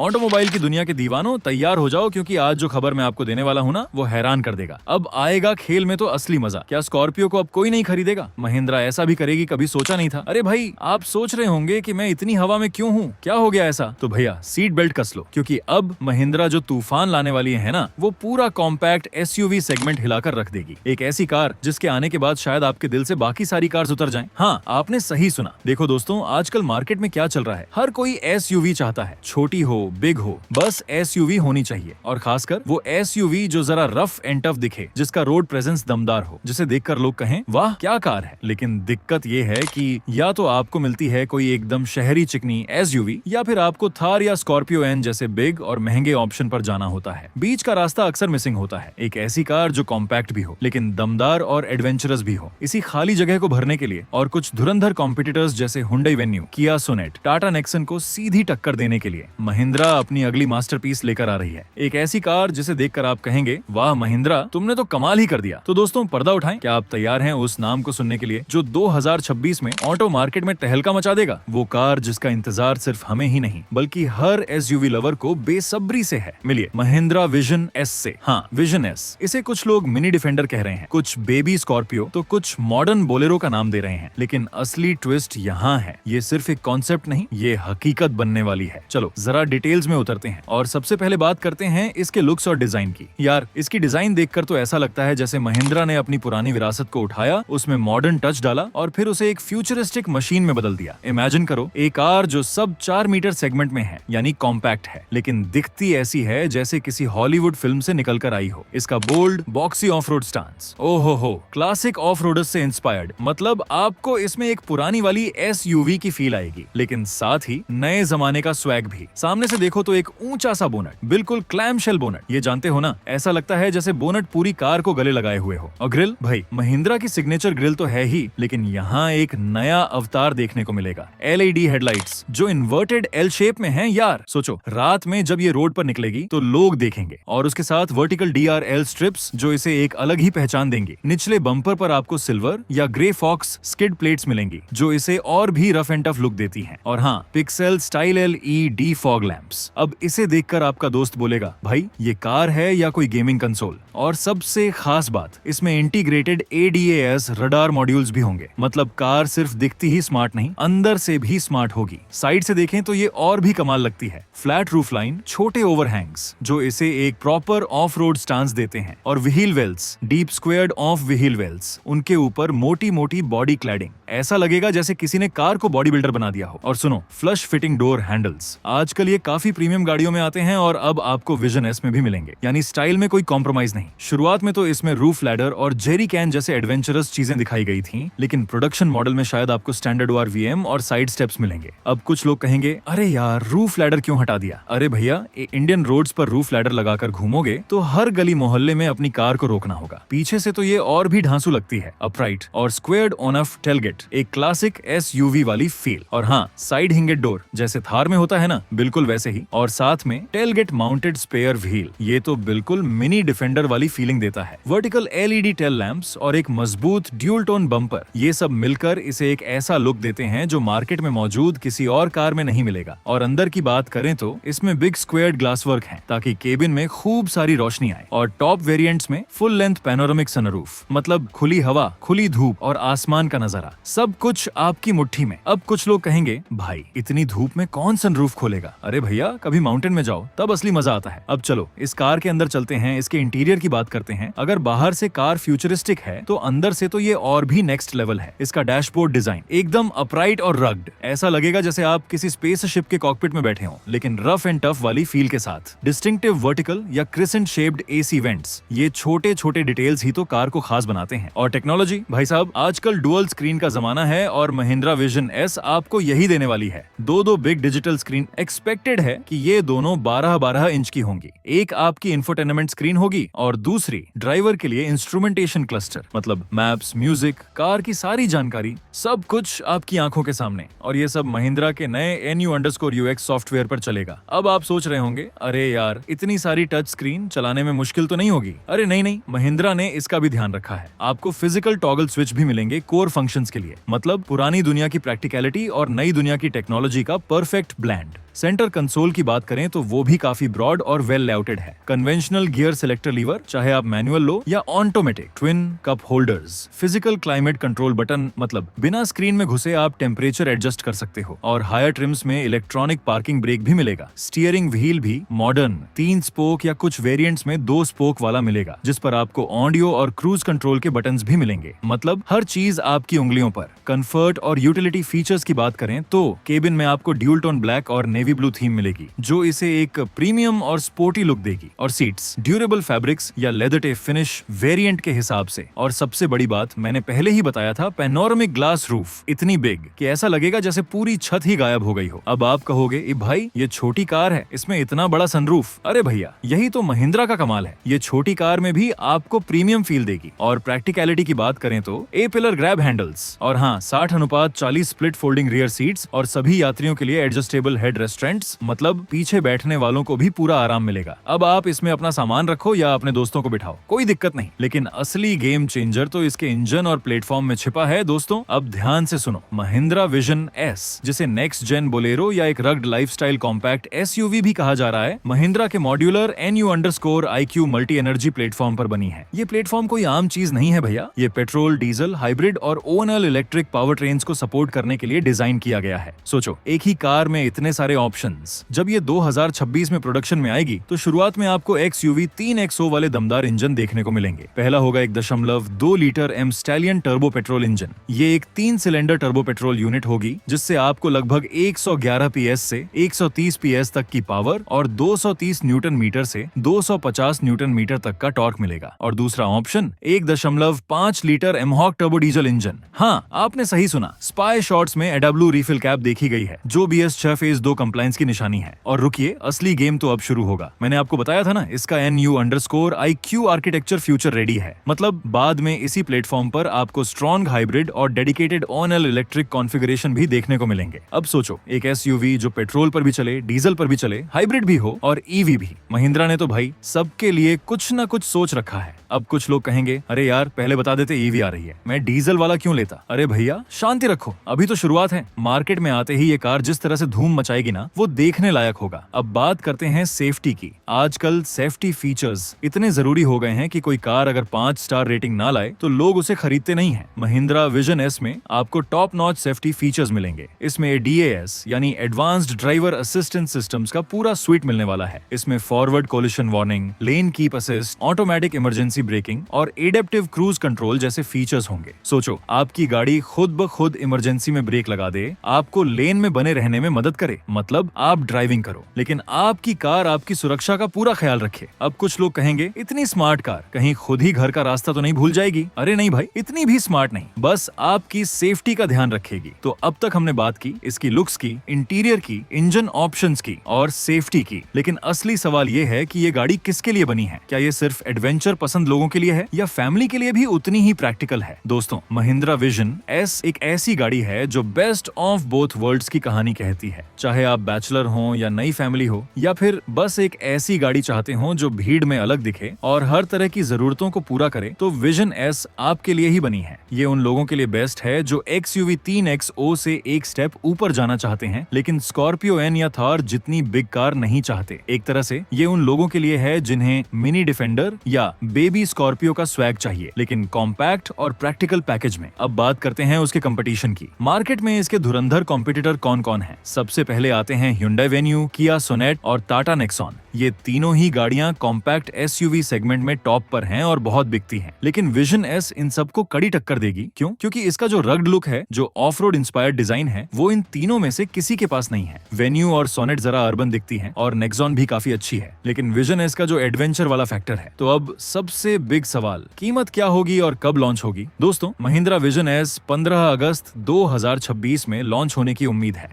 Automobile की दुनिया के दीवानों तैयार हो जाओ, क्योंकि आज जो खबर मैं आपको देने वाला हूँ ना, वो हैरान कर देगा। अब आएगा खेल में तो असली मजा। क्या स्कॉर्पियो को अब कोई नहीं खरीदेगा? महिंद्रा ऐसा भी करेगी, कभी सोचा नहीं था। अरे भाई, आप सोच रहे होंगे कि मैं इतनी हवा में क्यों हूँ, क्या हो गया ऐसा? तो भैया सीट बेल्ट कस लो, क्योंकि अब महिंद्रा जो तूफान लाने वाली है ना, वो पूरा कॉम्पैक्ट एसयूवी सेगमेंट हिलाकर रख देगी। एक ऐसी कार जिसके आने के बाद शायद आपके दिल से बाकी सारी कार्स उतर जाएं। हाँ, आपने सही सुना। देखो दोस्तों, आजकल मार्केट में क्या चल रहा है, हर कोई एसयूवी चाहता है, छोटी हो बिग हो, बस एसयूवी होनी चाहिए। और खासकर वो एसयूवी जो जरा रफ एंड टफ दिखे, जिसका रोड प्रेजेंस दमदार हो, जिसे देखकर लोग कहें वाह क्या कार है। लेकिन दिक्कत ये है कि या तो आपको मिलती है कोई एकदम शहरी चिकनी एसयूवी, या फिर आपको थार या स्कॉर्पियो एन जैसे बिग और महंगे ऑप्शन पर जाना होता है। बीच का रास्ता अक्सर मिसिंग होता है। एक ऐसी कार जो कॉम्पैक्ट भी हो, लेकिन दमदार और एडवेंचरस भी हो। इसी खाली जगह को भरने के लिए और कुछ धुरंधर कॉम्पिटिटर्स जैसे हुंडई वेन्यू, किया सोनेट, टाटा नेक्सन को सीधी टक्कर देने के लिए महिंद्रा अपनी अगली मास्टरपीस लेकर आ रही है। एक ऐसी कार जिसे देखकर आप कहेंगे वाह महिंद्रा, तुमने तो कमाल ही कर दिया। तो दोस्तों पर्दा उठाएं, क्या आप तैयार हैं उस नाम को सुनने के लिए जो 2026 में ऑटो मार्केट में तहलका मचा देगा? वो कार जिसका इंतजार सिर्फ हमें ही नहीं बल्कि हर एसयूवी लवर को बेसब्री से है। मिलिए महिंद्रा विजन एस से। हाँ, विजन एस। इसे कुछ लोग मिनी डिफेंडर कह रहे हैं, कुछ बेबी स्कॉर्पियो, तो कुछ मॉडर्न बोलेरो का नाम दे रहे हैं। लेकिन असली ट्विस्ट यहाँ है, ये सिर्फ एक कॉन्सेप्ट नहीं, ये हकीकत बनने वाली है। चलो जरा डिटेल्स में उतरते हैं और सबसे पहले बात करते हैं इसके लुक्स और डिजाइन की। यार, इसकी डिजाइन देखकर तो ऐसा लगता है जैसे महिंद्रा ने अपनी पुरानी विरासत को उठाया, उसमें मॉडर्न टच डाला और फिर उसे एक फ्यूचरिस्टिक मशीन में बदल दिया। इमेजिन करो, एक कार जो सब 4 मीटर सेगमेंट में है, यानी कॉम्पैक्ट है, लेकिन दिखती ऐसी है जैसे किसी हॉलीवुड फिल्म से निकलकर आई हो। इसका bold boxy off road stance, ओहो हो, क्लासिक ऑफ रोडर्स से इंस्पायर्ड। मतलब आपको इसमें एक पुरानी वाली एसयूवी की फील आएगी, लेकिन साथ ही नए जमाने का स्वैग भी। सामने से देखो तो एक ऊंचा सा बोनट, बिल्कुल क्लैमशेल बोनट, ये जानते हो ना, ऐसा लगता है जैसे बोनट पूरी कार को गले लगाए हुए हो। और ग्रिल, भाई महिंद्रा की सिग्नेचर ग्रिल तो है ही, लेकिन यहाँ एक नया अवतार देखने को मिलेगा। एलईडी हेडलाइट्स जो इन्वर्टेड एल शेप में हैं। यार सोचो, रात में जब ये रोड पर निकलेगी तो लोग देखेंगे, और उसके साथ वर्टिकल डीआरएल स्ट्रिप्स जो इसे एक अलग ही पहचान देंगी। निचले बम्पर पर आपको सिल्वर या ग्रे फॉक्स स्किड प्लेट्स मिलेंगी जो इसे और भी रफ एंड टफ लुक देती हैं। और हाँ, pixel style LED fog lamps. अब इसे देखकर आपका दोस्त बोलेगा भाई ये कार है या कोई गेमिंग कंसोल। और सबसे खास बात, इसमें इंटीग्रेटेड ADAS रडार मॉड्यूल्स भी होंगे। मतलब कार सिर्फ दिखती ही स्मार्ट नहीं, अंदर से भी स्मार्ट होगी। साइड से देखें तो ये और भी कमाल लगती है। फ्लैट रूफ लाइन, छोटे ओवरहैंग्स जो इसे एक प्रॉपर ऑफ रोड स्टांस देते हैं, और wheel wells, deep squared off wheel wells, उनके ऊपर मोटी मोटी बॉडी क्लैडिंग। ऐसा लगेगा जैसे किसी ने कार को बॉडी बिल्डर बना दिया हो। और सुनो, फ्लश फिटिंग डोर हैंडल्स। आजकल ये काफी प्रीमियम गाड़ियों में आते हैं और अब आपको विजन एस में भी मिलेंगे, यानी स्टाइल में कोई कॉम्प्रोमाइज नहीं। शुरुआत में तो इसमें रूफ लैडर और जेरी कैन जैसे एडवेंचरस चीजें दिखाई गई थी, लेकिन प्रोडक्शन मॉडल में शायद आपको स्टैंडर्ड ORVM और साइड स्टेप्स मिलेंगे। अब कुछ लोग कहेंगे अरे यार रूफ लैडर क्यों हटा दिया? अरे भैया, इंडियन रोड्स पर रूफ लैडर लगाकर घूमोगे तो हर गली मोहल्ले में अपनी कार को रोकना होगा। पीछे से तो ये और भी ढांसू लगती है। अपराइट और स्क्वेयर्ड ऑन ऑफ टेलगेट, एक क्लासिक SUV वाली फील। और हाँ, साइड हिंगेट डोर जैसे थार में होता है ना, बिल्कुल वैसे ही। और साथ में टेलगेट माउंटेड स्पेयर व्हील, ये तो बिल्कुल मिनी डिफेंडर वाली फीलिंग देता है। वर्टिकल LED टेल लैंप्स और एक मजबूत ड्यूल टोन बम्पर, ये सब मिलकर इसे एक ऐसा लुक देते हैं जो मार्केट में मौजूद किसी और कार में नहीं मिलेगा। और अंदर की बात करें तो इसमें बिग स्क्वेयर्ड ग्लास वर्क है ताकि केबिन में खूब सारी रोशनी आए। और टॉप वेरिएंट्स में फुल लेंथ पैनोरामिक सनरूफ, मतलब खुली हवा, खुली धूप और आसमान का नजारा, सब कुछ आपकी मुट्ठी में। अब कुछ लोग कहेंगे भाई इतनी धूप में कौन सनरूफ खोलेगा? अरे भैया, कभी माउंटेन में जाओ तब असली मजा आता है। अब चलो इस कार के अंदर चलते हैं, इसके इंटीरियर की बात करते हैं। अगर बाहर से कार फ्यूचरिस्टिक है तो अंदर से तो ये और भी नेक्स्ट लेवल है। इसका डैशबोर्ड डिजाइन एकदम अपराइट और रग्ड, ऐसा लगेगा जैसे आप किसी स्पेसशिप के कॉकपिट में बैठे हों, लेकिन रफ एंड टफ वाली फील के साथ। डिस्टिंक्टिव वर्टिकल या क्रिसेंट शेप्ड AC वेंट्स, ये छोटे छोटे डिटेल्स ही तो कार को खास बनाते हैं। और टेक्नोलॉजी, भाई साहब आजकल डुअल स्क्रीन का जमाना है और महिंद्रा विजन एस आपको यही देने वाली है। दो बिग डिजिटल स्क्रीन एक्सपेक्टेड है कि ये दोनों 12-12 इंच की होंगी। एक आपकी इंफोटेनमेंट स्क्रीन होगी और दूसरी ड्राइवर के लिए इंस्ट्रूमेंटेशन क्लस्टर, मतलब मैप्स, म्यूजिक, कार की सारी जानकारी, सब कुछ आपकी आंखों के सामने। और ये सब महिंद्रा के नए NU_UX सॉफ्टवेयर पर चलेगा। अब आप सोच रहे होंगे अरे यार इतनी सारी टच स्क्रीन चलाने में मुश्किल तो नहीं होगी? अरे नहीं, महिंद्रा ने इसका भी ध्यान रखा है। आपको फिजिकल टॉगल स्विच भी मिलेंगे कोर फंक्शंस के लिए, मतलब पुरानी दुनिया की प्रैक्टिकलिटी और नई दुनिया की टेक्नोलॉजी का perfect blend. Centre console console की बात करें तो वो भी काफी ब्रॉड और वेल लेआउटेड है। कन्वेंशनल गियर सिलेक्टर लीवर, चाहे आप मैनुअल लो या automatic, twin cup holders, physical climate control button, मतलब बिना स्क्रीन में घुसे आप टेम्परेचर एडजस्ट कर सकते हो। और हायर ट्रिम्स में इलेक्ट्रॉनिक पार्किंग ब्रेक भी मिलेगा। स्टीयरिंग व्हील भी मॉडर्न 3 स्पोक या कुछ वेरिएंट्स में 2 स्पोक वाला मिलेगा, जिस पर आपको ऑडियो और क्रूज कंट्रोल के बटन्स भी मिलेंगे। मतलब हर चीज आपकी उंगलियों पर। कंफर्ट और यूटिलिटी फीचर्स की बात करें तो केबिन में आपको ड्यूल टोन ब्लैक और नेवी ब्लू थीम मिलेगी, जो इसे एक प्रीमियम और स्पोर्टी लुक देगी। और सीट्स ड्यूरेबल फैब्रिक्स या लेदर टेप फिनिश वेरिएंट के हिसाब से। और सबसे बड़ी बात, मैंने पहले ही बताया था, पैनोरामिक ग्लास रूफ, इतनी बिग कि ऐसा लगेगा जैसे पूरी छत ही गायब हो गई हो। अब आप कहोगे, ए भाई ये छोटी कार है, इसमें इतना बड़ा सनरूफ। अरे भैया, यही तो महिंद्रा का कमाल है। ये छोटी कार में भी आपको प्रीमियम फील देगी। और प्रैक्टिकलिटी की बात करें तो ए पिलर ग्रैब हैंडल्स, और हाँ 60:40 स्प्लिट फोल्डिंग रियर सीट्स, और सभी यात्रियों के लिए एडजस्टेबल हेड रेस्ट्रेंट्स, मतलब पीछे बैठने वालों को भी पूरा आराम मिलेगा। अब आप इसमें अपना सामान रखो या अपने दोस्तों को बिठाओ, कोई दिक्कत नहीं। लेकिन असली गेम चेंजर तो इसके इंजन और प्लेटफॉर्म में छिपा है दोस्तों। अब ध्यान से सुनो, महिंद्रा विजन एस, जिसे नेक्स्ट जेन बोलेरो या एक रग्ड लाइफस्टाइल कॉम्पैक्ट एसयूवी भी कहा जा रहा है, महिंद्रा के modular NU_IQ multi energy platform पर बनी है। ये प्लेटफॉर्म कोई आम चीज नहीं है भैया। ये पेट्रोल, डीजल, हाइब्रिड और ONL इलेक्ट्रिक पावर ट्रेन्स को सपोर्ट करने के लिए डिजाइन किया गया है। सोचो, एक ही कार में इतने सारे ऑप्शंस। जब ये 2026 में प्रोडक्शन में आएगी तो शुरुआत में आपको XUV 3XO वाले दमदार इंजन देखने को मिलेंगे। पहला होगा 1.2 litre M stallion turbo petrol engine. ये एक 3 सिलेंडर टर्बो पेट्रोल यूनिट होगी, जिससे आपको लगभग 111 PS से 130 PS तक की पावर और 230 न्यूटन मीटर से 250 न्यूटन मीटर तक का टॉर्क मिलेगा। और दूसरा option 1.5 litre mHawk turbo diesel engine. हाँ, आपने सही सुना, स्पाई शॉट्स में AW रिफिल कैप देखी गई है, जो BS 6 फेज 2 कंप्लायंस की निशानी है। और रुकिए, असली गेम तो अब शुरू होगा। मैंने आपको बताया था ना, इसका NU_IQ आर्किटेक्चर फ्यूचर रेडी है। मतलब बाद में इसी प्लेटफॉर्म पर आपको स्ट्रॉन्ग हाइब्रिड और डेडिकेटेड ONL इलेक्ट्रिक कॉन्फ़िगरेशन भी देखने को मिलेंगे। अब सोचो, एक SUV जो पेट्रोल पर भी चले, डीजल पर भी चले, हाइब्रिड भी हो और EV भी। महिंद्रा ने तो भाई सबके लिए कुछ ना कुछ सोच रखा है। अब कुछ लोग कहेंगे, अरे यार पहले बता देते EV आ रही है, मैं डीजल वाला क्यों लेता। अरे भैया शांति रखो, अभी तो शुरुआत है। मार्केट में आते ही ये कार जिस तरह से धूम मचाएगी ना, वो देखने लायक होगा। अब बात करते हैं सेफ्टी की। आजकल सेफ्टी फीचर्स इतने जरूरी हो गए हैं कि कोई कार अगर 5 स्टार रेटिंग ना लाए तो लोग उसे खरीदते नहीं हैं। महिंद्रा विजन एस में आपको टॉप नॉच सेफ्टी फीचर्स मिलेंगे। इसमें DAS यानी एडवांस्ड ड्राइवर असिस्टेंस सिस्टम्स का पूरा स्वीट मिलने वाला है। इसमें forward collision warning, lane keep assist, automatic emergency braking और एडेप्टिव क्रूज कंट्रोल जैसे फीचर्स होंगे। सोचो, आपकी गाड़ी खुद ब खुद इमरजेंसी में ब्रेक लगा दे, आपको लेन में बने रहने में मदद करे। मतलब आप ड्राइविंग करो, लेकिन आपकी कार आपकी सुरक्षा का पूरा ख्याल रखे। अब कुछ लोग कहेंगे, इतनी स्मार्ट कार कहीं खुद ही घर का रास्ता तो नहीं भूल जाएगी। अरे नहीं भाई, इतनी भी स्मार्ट नहीं, बस आपकी सेफ्टी का ध्यान रखेगी। तो अब तक हमने बात की इसकी लुक्स की, इंटीरियर की, इंजन ऑप्शंस की और सेफ्टी की। लेकिन असली सवाल ये है कि ये गाड़ी किसके लिए बनी है? क्या ये सिर्फ एडवेंचर पसंद लोगों के लिए है या फैमिली के लिए भी उतनी ही प्रैक्टिकल है? दोस्तों, महिंद्रा विजन एस एक ऐसी गाड़ी है जो बेस्ट ऑफ बोथ वर्ल्ड्स की कहानी कहती है। चाहे आप बैचलर हो या नई फैमिली हो, या फिर बस एक ऐसी गाड़ी चाहते हो जो भीड़ में अलग दिखे और हर तरह की जरूरतों को पूरा करे, तो विजन एस आपके लिए ही बनी है। ये उन लोगों के लिए बेस्ट है जो XUV 3XO से एक स्टेप ऊपर जाना चाहते हैं, लेकिन स्कॉर्पियो N या थार जितनी बिग कार नहीं चाहते। एक तरह से ये उन लोगों के लिए है जिन्हें मिनी डिफेंडर या बेबी स्कॉर्पियो का स्वैग चाहिए, लेकिन कॉम्पैक्ट और प्रैक्टिकल पैकेज में। अब बात करते हैं उसके कंपटीशन की। मार्केट में इसके धुरंधर कॉम्पिटिटर कौन कौन है? सबसे पहले आते हैं Hyundai Venue, Kia Sonet और टाटा नेक्सॉन। ये तीनों ही गाड़ियां कॉम्पैक्ट SUV सेगमेंट में टॉप पर हैं और बहुत बिकती हैं। लेकिन विजन एस इन सबको कड़ी टक्कर देगी। क्यों? क्योंकि इसका जो रग्ड लुक है, जो ऑफ रोड इंस्पायर्ड डिजाइन है, वो इन तीनों में से किसी के पास नहीं है। वेन्यू और सोनेट जरा अर्बन दिखती है और नेक्सॉन भी काफी अच्छी है, लेकिन विजन एस का जो एडवेंचर वाला फैक्टर है। तो अब सबसे बिग सवाल, कीमत क्या होगी और कब लॉन्च होगी? दोस्तों, महिंद्रा विजन एस 15 अगस्त 2026 में लॉन्च होने की उम्मीद है।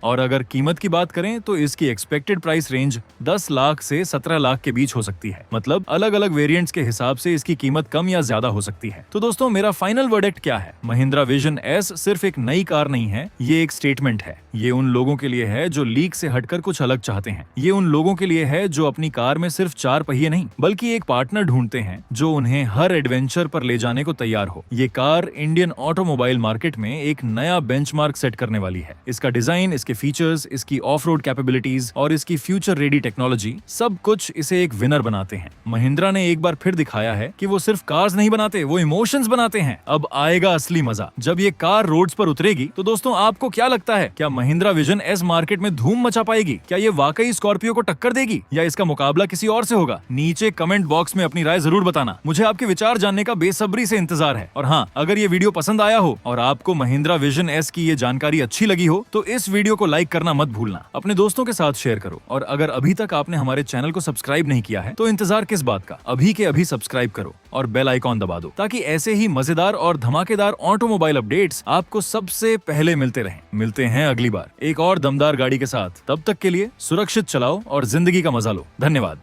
और अगर कीमत की बात करें तो इसकी एक्सपेक्टेड प्राइस रेंज 10 लाख से 17 लाख के बीच हो सकती है। मतलब अलग अलग वेरिएंट्स के हिसाब से इसकी कीमत कम या ज्यादा हो सकती है। तो दोस्तों, मेरा फाइनल वर्डिक्ट क्या है? महिंद्रा विजन एस सिर्फ एक नई कार नहीं है, ये एक स्टेटमेंट है। ये उन लोगों के लिए है जो लीक से हटकर कुछ अलग चाहते हैं। ये उन लोगों के लिए है जो अपनी कार में सिर्फ 4 पहिए नहीं, बल्कि एक पार्टनर ढूंढते हैं जो उन्हें हर एडवेंचर पर ले जाने को तैयार हो। ये कार इंडियन ऑटोमोबाइल मार्केट में एक नया बेंचमार्क सेट करने वाली है। इसका डिजाइन, इसके इसके फीचर्स, इसकी ऑफ रोड कैपेबिलिटीज और इसकी फ्यूचर रेडी टेक्नोलॉजी सब कुछ इसे एक विनर बनाते हैं। महिंद्रा ने एक बार फिर दिखाया है कि वो सिर्फ कार्स नहीं बनाते, वो इमोशंस बनाते हैं। अब आएगा असली मजा जब ये कार रोड्स पर उतरेगी। तो दोस्तों आपको क्या लगता है, क्या महिंद्रा विजन एस मार्केट में धूम मचा पाएगी? क्या ये वाकई स्कॉर्पियो को टक्कर देगी या इसका मुकाबला किसी और से होगा? नीचे कमेंट बॉक्स में अपनी राय जरूर बताना। मुझे आपके विचार जानने का बेसब्री से इंतजार है। और हाँ, अगर ये वीडियो पसंद आया हो और आपको महिंद्रा विजन एस की ये जानकारी अच्छी लगी हो तो इस वीडियो को लाइक करना मत भूलना, अपने दोस्तों के साथ शेयर करो। और अगर अभी तक आपने हमारे चैनल को सब्सक्राइब नहीं किया है तो इंतजार किस बात का, अभी के अभी सब्सक्राइब करो और बेल आइकॉन दबा दो ताकि ऐसे ही मजेदार और धमाकेदार ऑटोमोबाइल अपडेट्स आपको सबसे पहले मिलते रहें। मिलते हैं अगली बार एक और दमदार गाड़ी के साथ। तब तक के लिए सुरक्षित चलाओ और जिंदगी का मजा लो। धन्यवाद।